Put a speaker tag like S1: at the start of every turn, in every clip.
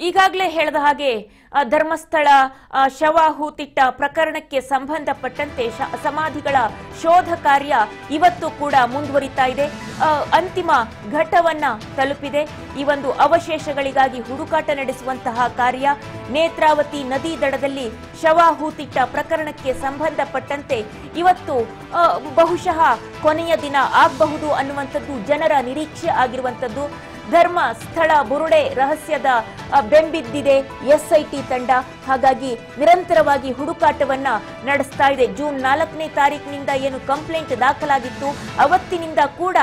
S1: ಈಗಾಗಲೇ ಹೇಳಿದ ಹಾಗೆ ಧರ್ಮಸ್ಥಳ ಶವ ಹೂತಿಟ್ಟ ಪ್ರಕರಣಕ್ಕೆ ಸಂಬಂಧಪಟ್ಟಂತೆ ಸಮಾಧಿಗಳ ಶೋಧ ಕಾರ್ಯ ಇವತ್ತು ಕೂಡ ಮುಂದುವರಿತಾ ಇದೆ. ಅಂತಿಮ ಘಟ್ಟವನ್ನ ತಲುಪಿದೆ. ಈ ಒಂದು ಅವಶೇಷಗಳಿಗಾಗಿ ಹುಡುಕಾಟ ನಡೆಸುವಂತಹ ಕಾರ್ಯ ನೇತ್ರಾವತಿ ನದಿ ದಡದಲ್ಲಿ ಶವ ಹೂತಿಟ್ಟ ಪ್ರಕರಣಕ್ಕೆ ಸಂಬಂಧಪಟ್ಟಂತೆ ಇವತ್ತು ಬಹುಶಃ ಕೊನೆಯ ದಿನ ಆಗಬಹುದು ಅನ್ನುವಂಥದ್ದು ಜನರ ನಿರೀಕ್ಷೆ ಆಗಿರುವಂಥದ್ದು. ಧರ್ಮಸ್ಥಳ ಬುರುಡೆ ರಹಸ್ಯದ ಬೆಂಬಿದ್ದಿದೆ ಎಸ್ಐಟಿ ತಂಡ. ಹಾಗಾಗಿ ನಿರಂತರವಾಗಿ ಹುಡುಕಾಟವನ್ನ ನಡೆಸ್ತಾ ಇದೆ. ಜೂನ್ 4ನೇ ತಾರೀಕಿನಿಂದ ಏನು ಕಂಪ್ಲೇಂಟ್ ದಾಖಲಾಗಿತ್ತು ಅವತ್ತಿನಿಂದ ಕೂಡ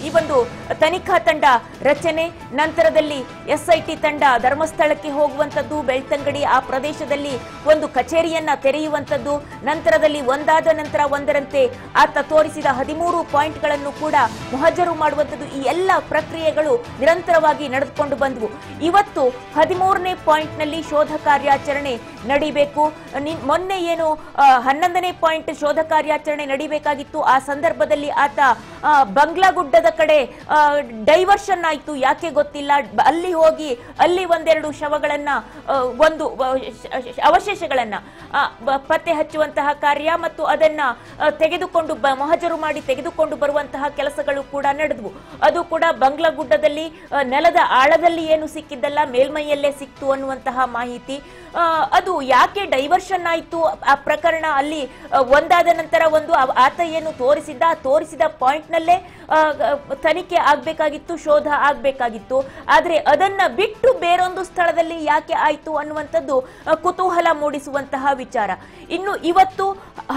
S1: ಈ ಒಂದು ತನಿಖಾ ತಂಡ ರಚನೆ, ನಂತರದಲ್ಲಿ ಎಸ್ಐಟಿ ತಂಡ ಧರ್ಮಸ್ಥಳಕ್ಕೆ ಹೋಗುವಂತದ್ದು, ಬೆಳ್ತಂಗಡಿ ಆ ಪ್ರದೇಶದಲ್ಲಿ ಒಂದು ಕಚೇರಿಯನ್ನ ತೆರೆಯುವಂತದ್ದು, ನಂತರದಲ್ಲಿ ಒಂದಾದ ನಂತರ ಒಂದರಂತೆ ಆತ ತೋರಿಸಿದ 13 ಪಾಯಿಂಟ್ಗಳನ್ನು ಕೂಡ ಮೊಹಜರು ಮಾಡುವಂತದ್ದು. ಈ ಎಲ್ಲ ಪ್ರಕ್ರಿಯೆಗಳು ನಿರಂತರವಾಗಿ ನಡೆದುಕೊಂಡು ಬಂದವು. ಇವತ್ತು 13ನೇ ಪಾಯಿಂಟ್ ನಲ್ಲಿ ಶೋಧ ಕಾರ್ಯಾಚರಣೆ ನಡೀಬೇಕು. ಮೊನ್ನೆ ಏನು 11ನೇ ಪಾಯಿಂಟ್ ಶೋಧ ಕಾರ್ಯಾಚರಣೆ ನಡೀಬೇಕಾಗಿತ್ತು. ಆ ಸಂದರ್ಭದಲ್ಲಿ ಆತ ಬಂಗ್ಲಾಗುಡ್ಡದ ಕಡೆ ಡೈವರ್ಷನ್ ಆಯ್ತು, ಯಾಕೆ ಗೊತ್ತಿಲ್ಲ. ಅಲ್ಲಿ ಹೋಗಿ ಅಲ್ಲಿ ಒಂದೆರಡು ಶವಗಳನ್ನ ಒಂದು ಅವಶೇಷಗಳನ್ನ ಪತ್ತೆ ಹಚ್ಚುವಂತಹ ಕಾರ್ಯ ಮತ್ತು ಅದನ್ನ ತೆಗೆದುಕೊಂಡು ಮೊಹಜರು ಮಾಡಿ ತೆಗೆದುಕೊಂಡು ಬರುವಂತಹ ಕೆಲಸಗಳು ಕೂಡ ನಡೆದವು. ಅದು ಕೂಡ ಬಂಗ್ಲಾಗುಡ್ಡದಲ್ಲಿ ನೆಲದ ಆಳದಲ್ಲಿ ಏನು ಸಿಕ್ಕಿದ್ದಲ್ಲ, ಮೇಲ್ಮೈಯಲ್ಲೇ ಸಿಕ್ತು ಅನ್ನುವಂತಹ ಮಾಹಿತಿ. ಅದು ಯಾಕೆ ಡೈವರ್ಷನ್ ಆಯ್ತು ಆ ಪ್ರಕರಣ, ಅಲ್ಲಿ ಒಂದಾದ ನಂತರ ಒಂದು ಆತ ಏನು ತೋರಿಸಿದ ಪಾಯಿಂಟ್ ನಲ್ಲೇ ತನಿಖೆ ಆಗ್ಬೇಕಾಗಿತ್ತು, ಶೋಧ ಆಗ್ಬೇಕಾಗಿತ್ತು. ಆದ್ರೆ ಅದನ್ನ ಬಿಟ್ಟು ಬೇರೊಂದು ಸ್ಥಳದಲ್ಲಿ ಯಾಕೆ ಆಯ್ತು ಅನ್ನುವಂಥದ್ದು ಕುತೂಹಲ ಮೂಡಿಸುವಂತಹ ವಿಚಾರ. ಇನ್ನು ಇವತ್ತು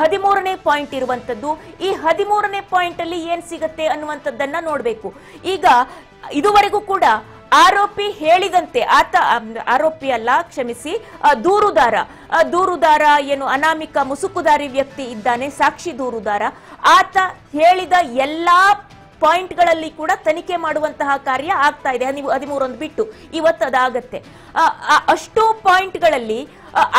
S1: 13ನೇ ಪಾಯಿಂಟ್ ಇರುವಂತದ್ದು. ಈ 13ನೇ ಪಾಯಿಂಟ್ ಅಲ್ಲಿ ಏನ್ ಸಿಗತ್ತೆ ಅನ್ನುವಂಥದ್ದನ್ನ ನೋಡ್ಬೇಕು. ಈಗ ಇದುವರೆಗೂ ಕೂಡ ಆರೋಪಿ ಹೇಳಿದಂತೆ ಆರೋಪಿ ಅಲ್ಲ, ಕ್ಷಮಿಸಿ, ದೂರುದಾರ ಏನು ಅನಾಮಿಕ ಮುಸುಕುದಾರಿ ವ್ಯಕ್ತಿ ಇದ್ದಾನೆ, ಸಾಕ್ಷಿ ದೂರುದಾರ, ಆತ ಹೇಳಿದ ಎಲ್ಲಾ ಪಾಯಿಂಟ್ಗಳಲ್ಲಿ ಕೂಡ ತನಿಖೆ ಮಾಡುವಂತಹ ಕಾರ್ಯ ಆಗ್ತಾ ಇದೆ. 13 ಬಿಟ್ಟು ಇವತ್ತು ಅದಾಗತ್ತೆ. ಅಷ್ಟು ಪಾಯಿಂಟ್ಗಳಲ್ಲಿ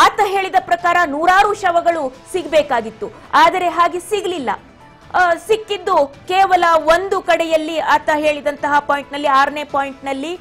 S1: ಆತ ಹೇಳಿದ ಪ್ರಕಾರ 100 ಶವಗಳು ಸಿಗಬೇಕಾಗಿತ್ತು. ಆದರೆ ಹಾಗೆ ಸಿಗಲಿಲ್ಲ. ಸಿಕ್ಕಿದ್ದು ಕೇವಲ ಒಂದು ಕಡೆಯಲ್ಲಿ. ಆತ ಹೇಳಿದಂತಹ ಪಾಯಿಂಟ್ ನಲ್ಲಿ 6ನೇ ಪಾಯಿಂಟ್ ನಲ್ಲಿ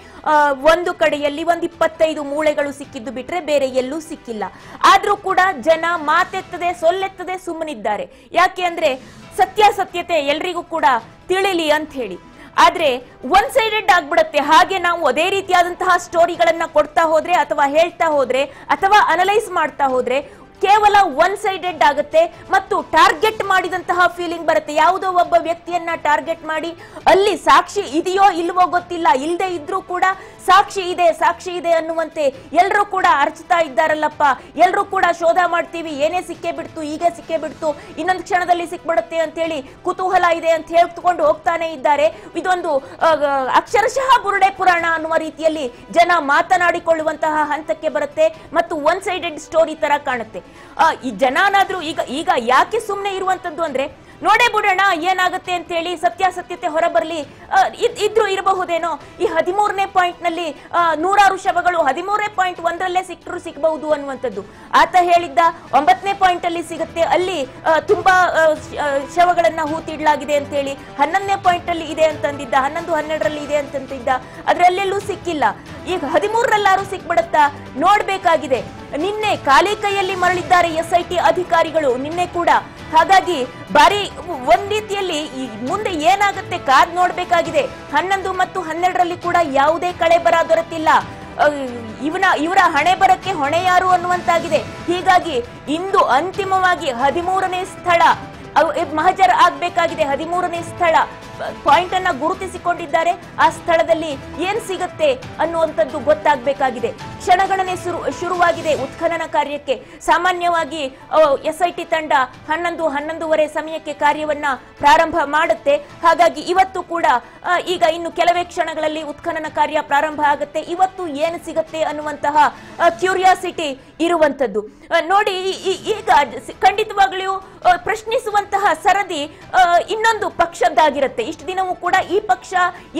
S1: ಒಂದು ಕಡೆಯಲ್ಲಿ 25 ಮೂಳೆಗಳು ಸಿಕ್ಕಿದ್ದು ಬಿಟ್ರೆ ಬೇರೆ ಎಲ್ಲೂ ಸಿಕ್ಕಿಲ್ಲ. ಆದ್ರೂ ಕೂಡ ಜನ ಮಾತೆತ್ತದೆ ಸೊಲ್ಲೆತ್ತದೆ ಸುಮ್ಮನಿದ್ದಾರೆ. ಯಾಕೆ ಅಂದ್ರೆ ಸತ್ಯಾಸತ್ಯತೆ ಎಲ್ರಿಗೂ ಕೂಡ ತಿಳಿಲಿ ಅಂತ ಹೇಳಿ. ಆದ್ರೆ ಒನ್ ಸೈಡೆಡ್ ಆಗ್ಬಿಡತ್ತೆ. ಹಾಗೆ ನಾವು ಅದೇ ರೀತಿಯಾದಂತಹ ಸ್ಟೋರಿಗಳನ್ನ ಕೊಡ್ತಾ ಹೋದ್ರೆ ಅಥವಾ ಹೇಳ್ತಾ ಹೋದ್ರೆ ಅಥವಾ ಅನಲೈಸ್ ಮಾಡ್ತಾ ಹೋದ್ರೆ ಕೇವಲ ಒನ್ ಸೈಡೆಡ್ ಆಗುತ್ತೆ ಮತ್ತು ಟಾರ್ಗೆಟ್ ಮಾಡಿದಂತಹ ಫೀಲಿಂಗ್ ಬರುತ್ತೆ. ಯಾವುದೋ ಒಬ್ಬ ವ್ಯಕ್ತಿಯನ್ನ ಟಾರ್ಗೆಟ್ ಮಾಡಿ ಅಲ್ಲಿ ಸಾಕ್ಷಿ ಇದೆಯೋ ಇಲ್ವೋ ಗೊತ್ತಿಲ್ಲ, ಇಲ್ಲದೆ ಇದ್ರೂ ಕೂಡ ಸಾಕ್ಷಿ ಇದೆ ಅನ್ನುವಂತೆ ಎಲ್ಲರೂ ಕೂಡ ಅರ್ಚ್ತಾ ಇದ್ದಾರಲ್ಲಪ್ಪ, ಎಲ್ಲರೂ ಕೂಡ ಶೋಧ ಮಾಡ್ತೀವಿ, ಏನೇ ಸಿಕ್ಕೇ ಬಿಡ್ತು, ಈಗ ಸಿಕ್ಕೇ ಬಿಡ್ತು, ಇನ್ನೊಂದು ಕ್ಷಣದಲ್ಲಿ ಸಿಕ್ಬಿಡುತ್ತೆ ಅಂತ ಹೇಳಿ ಕುತೂಹಲ ಇದೆ ಅಂತ ಹೇಳ್ಕೊಂಡು ಹೋಗ್ತಾನೆ ಇದ್ದಾರೆ. ಇದೊಂದು ಅಕ್ಷರಶಃ ಬುರುಡೆ ಪುರಾಣ ಅನ್ನುವ ರೀತಿಯಲ್ಲಿ ಜನ ಮಾತನಾಡಿಕೊಳ್ಳುವಂತಹ ಹಂತಕ್ಕೆ ಬರುತ್ತೆ ಮತ್ತು ಒನ್ ಸೈಡೆಡ್ ಸ್ಟೋರಿ ತರ ಕಾಣುತ್ತೆ. ಈ ಜನಾನಾದ್ರೂ ಈಗ ಯಾಕೆ ಸುಮ್ಮನೆ ಇರುವಂತದ್ದು ಅಂದ್ರೆ ನೋಡೇ ಬಿಡೋಣ ಏನಾಗುತ್ತೆ ಅಂತ ಹೇಳಿ, ಸತ್ಯಾಸತ್ಯತೆ ಹೊರಬರ್ಲಿ, ಇದ್ರೂ ಇರಬಹುದೇನೋ. ಈ 13ನೇ ಪಾಯಿಂಟ್ ನಲ್ಲಿ 100 ಶವಗಳು 13ನೇ ಪಾಯಿಂಟ್ ಒಂದರಲ್ಲೇ ಸಿಗಬಹುದು ಅನ್ನುವಂಥದ್ದು. ಆತ ಹೇಳಿದ್ದ 9ನೇ ಪಾಯಿಂಟ್ ಅಲ್ಲಿ ಸಿಗುತ್ತೆ, ಅಲ್ಲಿ ತುಂಬಾ ಶವಗಳನ್ನ ಹೂತಿಡ್ಲಾಗಿದೆ ಅಂತ ಹೇಳಿ 11ನೇ ಪಾಯಿಂಟ್ ಅಲ್ಲಿ ಇದೆ ಅಂತಂದಿದ್ದ, 11, 12ರಲ್ಲಿ ಇದೆ ಅಂತಂದಿದ್ದ, ಅದ್ರಲ್ಲೆಲ್ಲೂ ಸಿಕ್ಕಿಲ್ಲ. ಈಗ 13ರಲ್ಲಾರು ಸಿಕ್ಬಿಡತ್ತಾ ನೋಡ್ಬೇಕಾಗಿದೆ. ನಿನ್ನೆ ಖಾಲಿ ಕೈಯಲ್ಲಿ ಮರಳಿದ್ದಾರೆ ಎಸ್ಐಟಿ ಅಧಿಕಾರಿಗಳು, ನಿನ್ನೆ ಕೂಡ. ಹಾಗಾಗಿ ಬಾರಿ ಒಂದ್ ರೀತಿಯಲ್ಲಿ ಮುಂದೆ ಏನಾಗುತ್ತೆ ಕಾದ್ ನೋಡ್ಬೇಕಾಗಿದೆ. 11 ಮತ್ತು 12ರಲ್ಲಿ ಕೂಡ ಯಾವುದೇ ಕಳೆ ಬರ ದೊರೆತಿಲ್ಲ. ಇವರ ಹಣೆ ಬರಕ್ಕೆ ಹೊಣೆ ಯಾರು ಅನ್ನುವಂತಾಗಿದೆ. ಹೀಗಾಗಿ ಇಂದು ಅಂತಿಮವಾಗಿ 13ನೇ ಸ್ಥಳ ಮಹಜರ್ ಆಗ್ಬೇಕಾಗಿದೆ. 13ನೇ ಸ್ಥಳ ಪಾಯಿಂಟ್ ಅನ್ನ ಗುರುತಿಸಿಕೊಂಡಿದ್ದಾರೆ. ಆ ಸ್ಥಳದಲ್ಲಿ ಏನ್ ಸಿಗುತ್ತೆ ಅನ್ನುವಂಥದ್ದು ಗೊತ್ತಾಗಬೇಕಾಗಿದೆ. ಕ್ಷಣಗಣನೆ ಶುರುವಾಗಿದೆ ಉತ್ಖನನ ಕಾರ್ಯಕ್ಕೆ. ಸಾಮಾನ್ಯವಾಗಿ ಎಸ್ಐಟಿ ತಂಡ 11-11:30 ಸಮಯಕ್ಕೆ ಕಾರ್ಯವನ್ನ ಪ್ರಾರಂಭ ಮಾಡುತ್ತೆ. ಹಾಗಾಗಿ ಇವತ್ತು ಕೂಡ ಈಗ ಇನ್ನು ಕೆಲವೇ ಕ್ಷಣಗಳಲ್ಲಿ ಉತ್ಖನನ ಕಾರ್ಯ ಪ್ರಾರಂಭ ಆಗುತ್ತೆ. ಇವತ್ತು ಏನು ಸಿಗುತ್ತೆ ಅನ್ನುವಂತಹ ಕ್ಯೂರಿಯಾಸಿಟಿ ಇರುವಂತದ್ದು ನೋಡಿ. ಈಗ ಖಂಡಿತವಾಗ್ಲೂ ಪ್ರಶ್ನಿಸುವಂತಹ ಸರದಿ ಇನ್ನೊಂದು ಪಕ್ಷದ್ದಾಗಿರುತ್ತೆ. ಇಷ್ಟು ದಿನವೂ ಕೂಡ ಈ ಪಕ್ಷ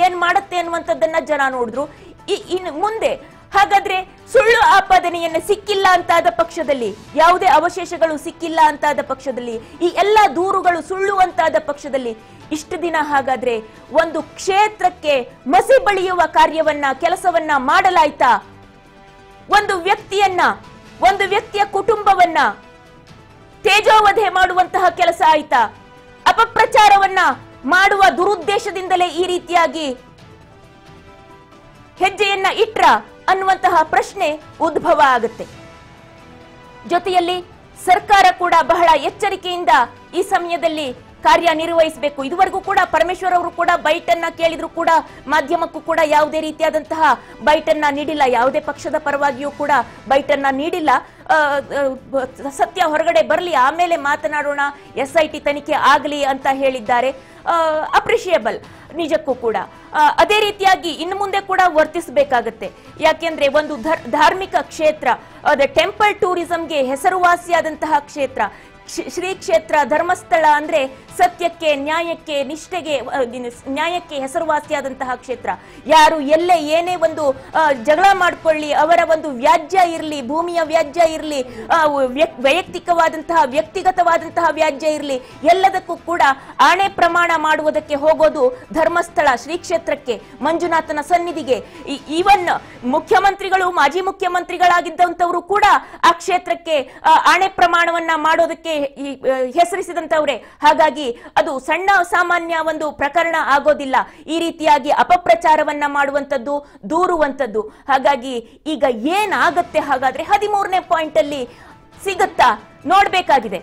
S1: ಏನ್ ಮಾಡುತ್ತೆ ಅನ್ನುವಂಥದ್ದನ್ನ ಜನ ನೋಡಿದ್ರು. ಇನ್ನು ಮುಂದೆ ಹಾಗಾದ್ರೆ ಸುಳ್ಳು ಆಪಾದನೆಯನ್ನು ಸಿಕ್ಕಿಲ್ಲ ಅಂತಾದ ಪಕ್ಷದಲ್ಲಿ, ಯಾವುದೇ ಅವಶೇಷಗಳು ಸಿಕ್ಕಿಲ್ಲ ಅಂತಾದ ಪಕ್ಷದಲ್ಲಿ, ಈ ಎಲ್ಲ ದೂರುಗಳು ಸುಳ್ಳು ಅಂತಾದ ಪಕ್ಷದಲ್ಲಿ ಇಷ್ಟು ದಿನ ಹಾಗಾದ್ರೆ ಒಂದು ಕ್ಷೇತ್ರಕ್ಕೆ ಮಸಿ ಬಳಿಯುವ ಕೆಲಸವನ್ನ ಮಾಡಲಾಯ್ತಾ? ಒಂದು ವ್ಯಕ್ತಿಯ ಕುಟುಂಬವನ್ನ ತೇಜೋವಧೆ ಮಾಡುವಂತಹ ಕೆಲಸ ಆಯ್ತಾ? ಅಪಪ್ರಚಾರವನ್ನ ಮಾಡುವ ದುರುದ್ದೇಶದಿಂದಲೇ ಈ ರೀತಿಯಾಗಿ ಹೆಜ್ಜೆಯನ್ನ ಇಟ್ರ ಅನ್ನುವಂತಹ ಪ್ರಶ್ನೆ ಉದ್ಭವ ಆಗುತ್ತೆ. ಜೊತೆಯಲ್ಲಿ ಸರ್ಕಾರ ಕೂಡ ಬಹಳ ಎಚ್ಚರಿಕೆಯಿಂದ ಈ ಸಮಯದಲ್ಲಿ ಕಾರ್ಯನಿರ್ವಹಿಸಬೇಕು. ಇದುವರೆಗೂ ಕೂಡ ಪರಮೇಶ್ವರ್ ಅವರು ಕೂಡ ಬೈಟ್ ಅನ್ನ ಕೇಳಿದ್ರು ಕೂಡ ಮಾಧ್ಯಮಕ್ಕೂ ಕೂಡ ಯಾವುದೇ ರೀತಿಯಾದಂತಹ ಬೈಟ್ ಅನ್ನ ನೀಡಿಲ್ಲ. ಯಾವುದೇ ಪಕ್ಷದ ಪರವಾಗಿಯೂ ಕೂಡ ಬೈಟ್ ಅನ್ನ ನೀಡಿಲ್ಲ. ಸತ್ಯ ಹೊರಗಡೆ ಬರಲಿ, ಆಮೇಲೆ ಮಾತನಾಡೋಣ, SIT ತನಿಖೆ ಆಗಲಿ ಅಂತ ಹೇಳಿದ್ದಾರೆ. ಅಪ್ರಿಷಿಯಬಲ್ ನಿಜಕ್ಕೂ ಕೂಡ. ಅದೇ ರೀತಿಯಾಗಿ ಇನ್ನು ಮುಂದೆ ಕೂಡ ವರ್ತಿಸಬೇಕಾಗತ್ತೆ. ಯಾಕೆಂದ್ರೆ ಒಂದು ಧಾರ್ಮಿಕ ಕ್ಷೇತ್ರ, ಟೆಂಪಲ್ ಟೂರಿಸಂಗೆ ಹೆಸರುವಾಸಿಯಾದಂತಹ ಕ್ಷೇತ್ರ, ಶ್ರೀ ಕ್ಷೇತ್ರ ಧರ್ಮಸ್ಥಳ ಅಂದ್ರೆ ಸತ್ಯಕ್ಕೆ, ನ್ಯಾಯಕ್ಕೆ, ನಿಷ್ಠೆಗೆ, ನ್ಯಾಯಕ್ಕೆ ಹೆಸರುವಾಸಿಯಾದಂತಹ ಕ್ಷೇತ್ರ. ಯಾರು ಎಲ್ಲೇ ಏನೇ ಒಂದು ಜಗಳ ಮಾಡ್ಕೊಳ್ಳಿ, ಅವರ ಒಂದು ವ್ಯಾಜ್ಯ ಇರಲಿ, ಭೂಮಿಯ ವ್ಯಾಜ್ಯ ಇರಲಿ, ವ್ಯಕ್ತಿಗತವಾದಂತಹ ವ್ಯಾಜ್ಯ ಇರಲಿ, ಎಲ್ಲದಕ್ಕೂ ಕೂಡ ಆಣೆ ಪ್ರಮಾಣ ಮಾಡುವುದಕ್ಕೆ ಹೋಗೋದು ಧರ್ಮಸ್ಥಳ ಶ್ರೀ ಕ್ಷೇತ್ರಕ್ಕೆ, ಮಂಜುನಾಥನ ಸನ್ನಿಧಿಗೆ. ಈವನ್ ಮುಖ್ಯಮಂತ್ರಿಗಳು, ಮಾಜಿ ಮುಖ್ಯಮಂತ್ರಿಗಳಾಗಿದ್ದಂತವರು ಕೂಡ ಆ ಕ್ಷೇತ್ರಕ್ಕೆ ಆಣೆ ಪ್ರಮಾಣವನ್ನ ಮಾಡೋದಕ್ಕೆ ಹೆಸರಿಸಿದಂತವ್ರೆ. ಹಾಗಾಗಿ ಅದು ಸಣ್ಣ ಸಾಮಾನ್ಯ ಒಂದು ಪ್ರಕರಣ ಆಗೋದಿಲ್ಲ. ಈ ರೀತಿಯಾಗಿ ಅಪಪ್ರಚಾರವನ್ನ ಮಾಡುವಂತದ್ದು, ದೂರುವಂತದ್ದು. ಹಾಗಾಗಿ ಈಗ ಏನಾಗತ್ತೆ ಹಾಗಾದ್ರೆ 13ನೇ ಪಾಯಿಂಟ್ ಅಲ್ಲಿ ಸಿಗುತ್ತಾ ನೋಡ್ಬೇಕಾಗಿದೆ.